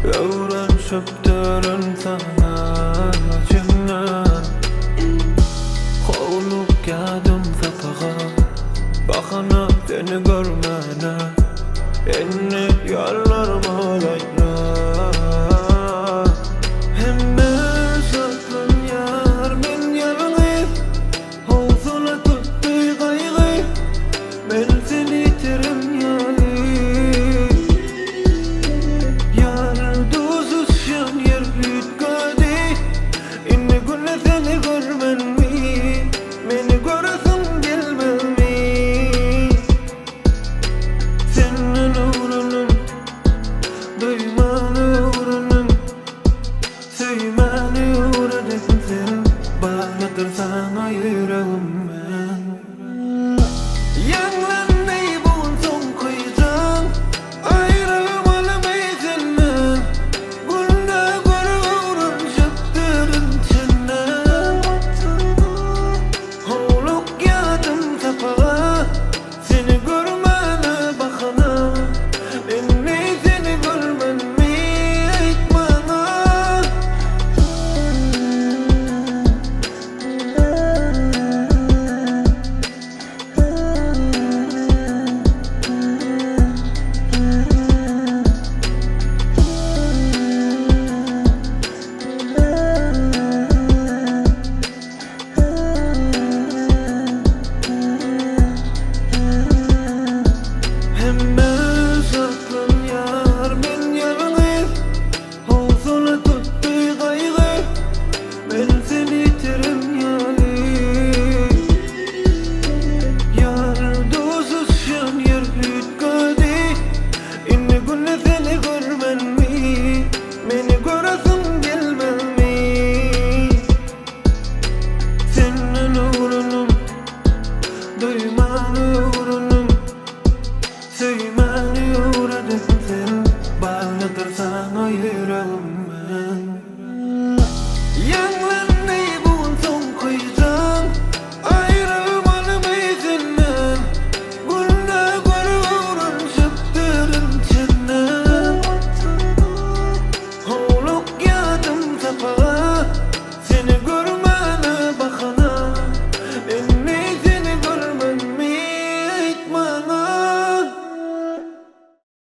Öğren şöptörün sana cennet Kovulup geldim sapağa Bakana seni görmene Enni yollarıma layla Hemme saklan yar men yalını Hovsuna tuttu kaygı Ben seni terim yali Yar duzuz şan yer bütkadi İnni gülle seni görmen mi Beni göresin gelmez mi Senin uğrunum Duymani uğrunum Söymani uğradın sen Bağladır sana yüreğim ben Yanlan ney bun son kıycan Ayrılmalı meyzinle Günde görürün şıktırın çenden Hovluk yadım sapağa Seni görmene bakana Enni seni görmen mi ait bana Hemme saklan yar men yalını Hovsuna tuttu kaygı Ben seni terim yali Yar duzuz şan yer bütkadi İnni gülle seni görmen mi Beni göresin gelmez mi Senin uğrunum Duymani uğrunum Söymeni uğradın sen Bağladır sana yüreğim